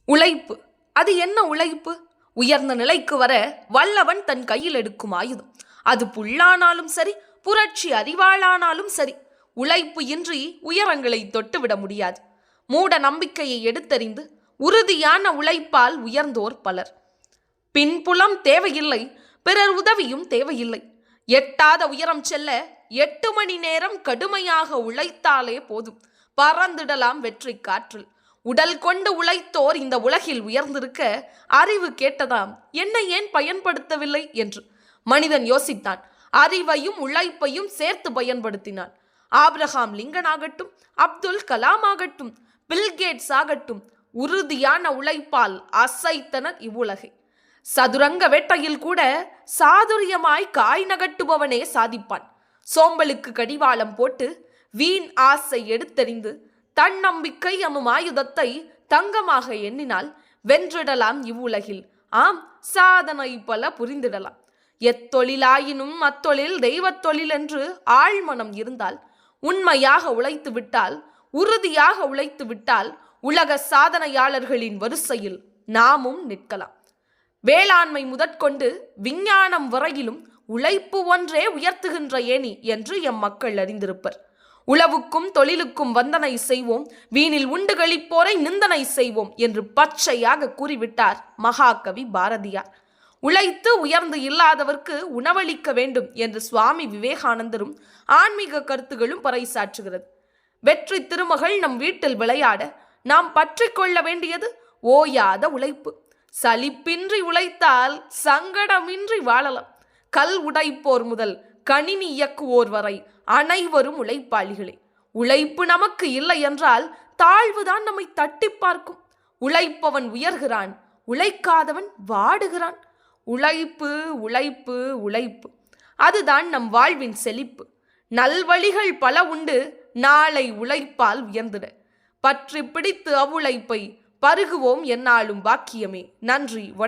உழைப்பு. அது என்ன உழைப்பு? உயர்ந்த நிலைக்கு வர வல்லவன் தன் கையில் எடுக்கும் ஆயுதம். அது புல்லானாலும் சரி, புரட்சி அறிவாளானாலும் சரி, உழைப்பு இன்றி உயரங்களை தொட்டுவிட முடியாது. மூட நம்பிக்கையை எடுத்தறிந்து உறுதியான உழைப்பால் உயர்ந்தோர் பலர். பின்புலம் தேவையில்லை, பிறர் உதவியும் தேவையில்லை. எட்டாத உயரம் செல்ல 8 மணி நேரம் கடுமையாக உழைத்தாலே போதும். பறந்திடலாம் வெற்றி காற்றில். உடல் கொண்டு உழைத்தோர் இந்த உலகில் உயர்ந்திருக்க அறிவு கேட்டதாம், என்னை ஏன் பயன்படுத்தவில்லை என்று மனிதன் யோசித்தான். அறிவையும் உழைப்பையும் சேர்த்து பயன்படுத்தினான். ஆப்ரஹாம் லிங்கன் ஆகட்டும், அப்துல் கலாம் ஆகட்டும், பில்கேட்ஸ் ஆகட்டும், உறுதியான உழைப்பால் அசைத்தனர் இவ்வுலகை. சதுரங்க வேட்டையில் கூட சாதுரியமாய் காய் நகட்டுபவனே சாதிப்பான். சோம்பலுக்கு கடிவாளம் போட்டு வீண் ஆசை எடுத்தெறிந்து தன்னம்பிக்கை எனும் ஆயுதத்தை தங்கமாக எண்ணினால் வென்றிடலாம் இவ்வுலகில். ஆம், சாதனை பல புரிந்திடலாம். எத்தொழிலாயினும் அத்தொழில் தெய்வத் தொழில் என்று ஆழ்மனம் இருந்தால், உண்மையாக உழைத்து விட்டால், உறுதியாக உழைத்து விட்டால், உலக சாதனையாளர்களின் வரிசையில் நாமும் நிற்கலாம். வேளாண்மை முதற்கொண்டு விஞ்ஞானம் வரையிலும் உழைப்பு ஒன்றே உயர்த்துகின்ற ஏணி என்று எம் மக்கள் அறிந்திருப்பர். உழவுக்கும் தொழிலுக்கும் வந்தனை செய்வோம், வீணில் உண்டு களிப்போரை நிந்தனை செய்வோம் என்று பச்சையாக கூறிவிட்டார் மகாகவி பாரதியார். உழைத்து உயர்ந்து இல்லாதவர்க்கு உணவளிக்க வேண்டும் என்று சுவாமி விவேகானந்தரும் ஆன்மீக கருத்துகளும் பறைசாற்றுகிறது. வெற்றி திருமகள் நம் வீட்டில் விளையாட நாம் பற்றி கொள்ள வேண்டியது ஓயாத உழைப்பு. சலிப்பின்றி உழைத்தால் சங்கடமின்றி வாழலாம். கல் உடைப்போர் முதல் கணினி இயக்குவோர் வரை அனைவரும் உழைப்பாளிகளே. உழைப்பு நமக்கு இல்லை என்றால் தாழ்வுதான் நம்மை தட்டி பார்க்கும். உழைப்பவன் உயர்கிறான், உழைக்காதவன் வாடுகிறான். உழைப்பு உழைப்பு உழைப்பு, அதுதான் நம் வாழ்வின் செழிப்பு. நல்வழிகள் பல உண்டு நாளை உழைப்பால் உயர்ந்திட. பற்றி பிடித்து அவ்வுழைப்பை பருகுவோம் எந்நாளும் பாக்கியமே. நன்றி.